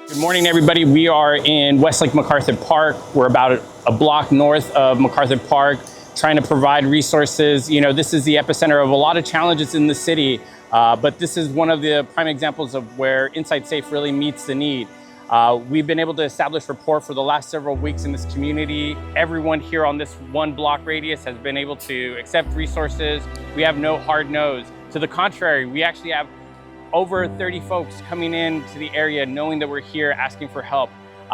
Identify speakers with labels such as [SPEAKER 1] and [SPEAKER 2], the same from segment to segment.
[SPEAKER 1] Good morning, everybody. We are in Westlake MacArthur Park. We're about a block north of MacArthur Park, trying to provide resources. You know, this is the epicenter of a lot of challenges in the city, but this is one of the prime examples of where Inside Safe really meets the need. We've been able to establish rapport for the last several weeks in this community. Everyone here on this one block radius has been able to accept resources. We have no hard nose. To the contrary, we actually have over 30 folks coming in to the area knowing that we're here asking for help.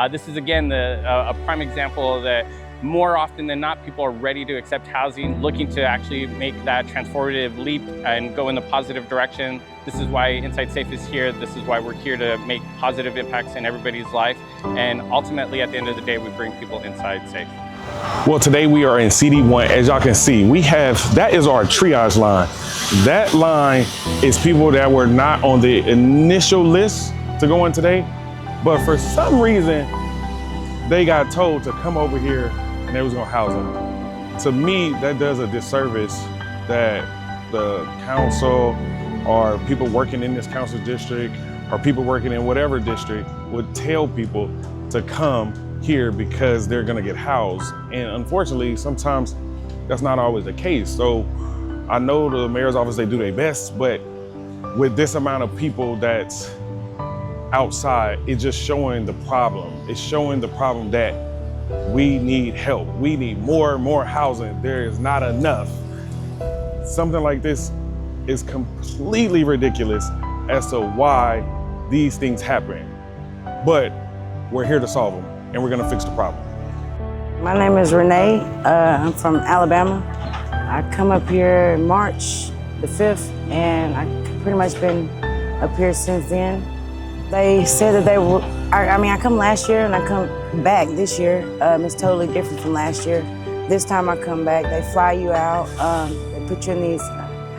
[SPEAKER 1] This is again a prime example that more often than not people are ready to accept housing, looking to actually make that transformative leap and go in the positive direction. This is why Inside Safe is here. This is why we're here to make positive impacts in everybody's life. And ultimately, at the end of the day, we bring people inside safe.
[SPEAKER 2] Well, today we are in CD1. As y'all can see, that is our triage line. That line is people that were not on the initial list to go in today, but for some reason, they got told to come over here and they was gonna house them. To me, that does a disservice that the council or people working in this council district or people working in whatever district would tell people to come here because they're gonna get housed. And unfortunately, sometimes that's not always the case. So I know the mayor's office, they do their best, but with this amount of people that's outside, it's just showing the problem. It's showing the problem that we need help. We need more and more housing. There is not enough. Something like this is completely ridiculous as to why these things happen. But we're here to solve them, and we're gonna fix the problem.
[SPEAKER 3] My name is Renee. I'm from Alabama. I come up here March the 5th, and I've pretty much been up here since then. They said that they were, I come last year and I come back this year. It's totally different from last year. This time I come back, they fly you out, they put you in these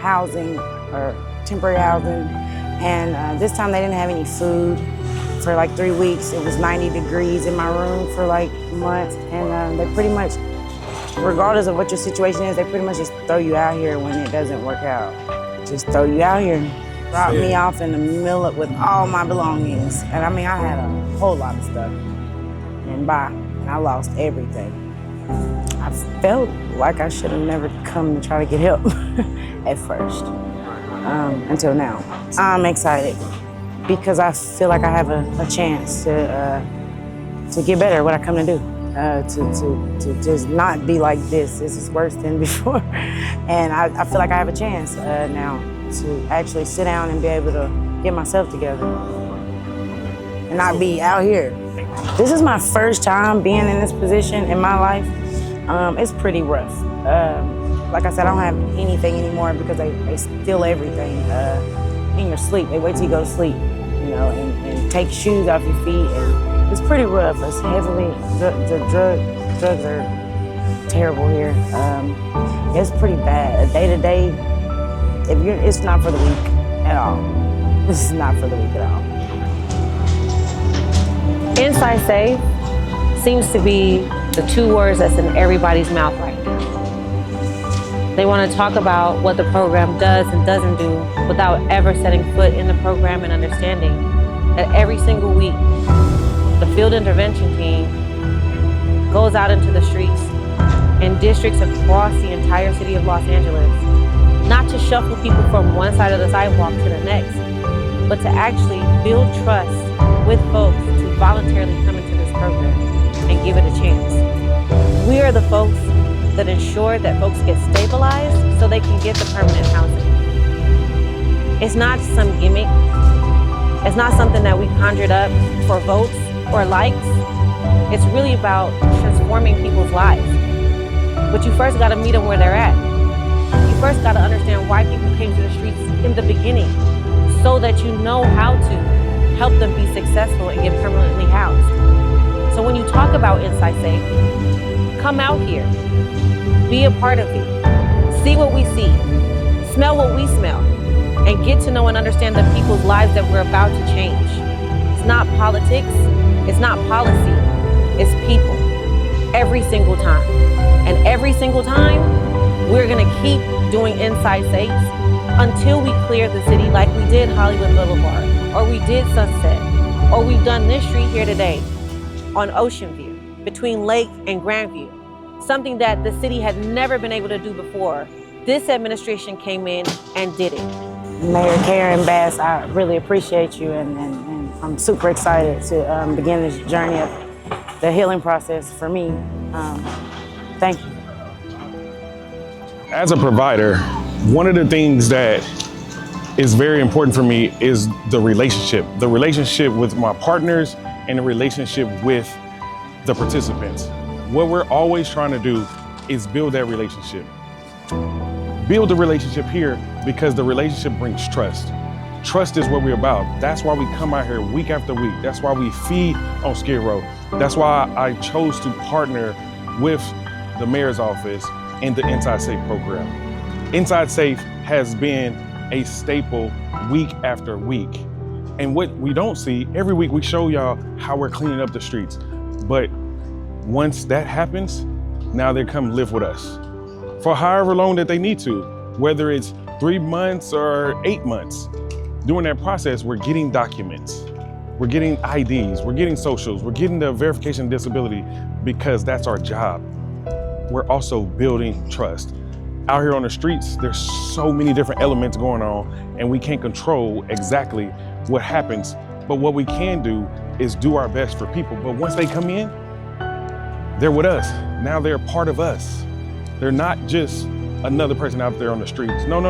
[SPEAKER 3] housing or temporary housing, and this time they didn't have any food for like 3 weeks. It was 90 degrees in my room for like months, and they pretty much, regardless of what your situation is, they pretty much just throw you out here when it doesn't work out. Just throw you out here. Dropped me off in the middle with all my belongings. And I had a whole lot of stuff. And I lost everything. I felt like I should have never come to try to get help at first, until now. I'm excited because I feel like I have a chance to get better at what I come to do. To just not be like this. This is worse than before. And I feel like I have a chance now to actually sit down and be able to get myself together and not be out here. This is my first time being in this position in my life. It's pretty rough. Like I said, I don't have anything anymore because they steal everything in your sleep. They wait till you go to sleep, and take shoes off your feet. And it's pretty rough. It's heavily, the drugs are terrible here. It's pretty bad. Day-to-day, it's not for the weak at all. This is not for the weak at all.
[SPEAKER 4] Inside Safe seems to be the two words that's in everybody's mouth right now. They want to talk about what the program does and doesn't do without ever setting foot in the program and understanding that every single week, the field intervention team goes out into the streets in districts across the entire city of Los Angeles, not to shuffle people from one side of the sidewalk to the next, but to actually build trust with folks to voluntarily come into this program and give it a chance. We are the folks that ensure that folks get stabilized so they can get the permanent housing. It's not some gimmick. It's not something that we conjured up for votes or likes. It's really about transforming people's lives. But you first gotta meet them where they're at. You first gotta understand why people came to the streets in the beginning so that you know how to help them be successful and get permanently housed. So when you talk about Inside Safe, come out here, be a part of it, see what we see, smell what we smell, and get to know and understand the people's lives that we're about to change. It's not politics, it's not policy, it's people, every single time. And every single time, we're gonna keep doing Inside Safes until we clear the city like we did Hollywood Boulevard, or we did Sunset, or what we've done this street here today on Ocean View, between Lake and Grandview, something that the city had never been able to do before. This administration came in and did it.
[SPEAKER 3] Mayor Karen Bass, I really appreciate you, and I'm super excited to begin this journey of the healing process for me. Thank you.
[SPEAKER 2] As a provider, one of the things that is very important for me is the relationship with my partners and the relationship with the participants. What we're always trying to do is build that relationship. Build the relationship here because the relationship brings trust. Trust is what we're about. That's why we come out here week after week. That's why we feed on Skid Row. That's why I chose to partner with the mayor's office and the Inside Safe program. Inside Safe has been a staple week after week. And what we don't see, every week we show y'all how we're cleaning up the streets. But once that happens, now they come live with us for however long that they need to, whether it's 3 months or 8 months. During that process, we're getting documents, we're getting IDs, we're getting socials, we're getting the verification of disability because that's our job. We're also building trust. Out here on the streets, there's so many different elements going on and we can't control exactly what happens. But what we can do is do our best for people. But once they come in, they're with us. Now they're part of us. They're not just another person out there on the streets. No.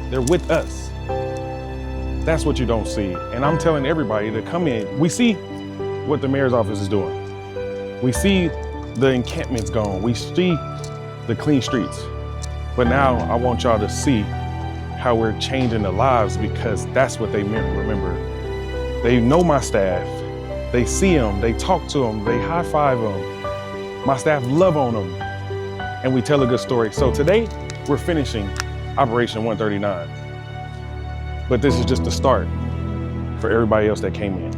[SPEAKER 2] They're with us. That's what you don't see. And I'm telling everybody to come in. We see what the mayor's office is doing. We see the encampments gone. We see the clean streets. But now I want y'all to see how we're changing the lives because that's what they remember. They know my staff. They see them, they talk to them, they high five them. My staff love on them. And we tell a good story. So today we're finishing Operation 139. But this is just the start for everybody else that came in.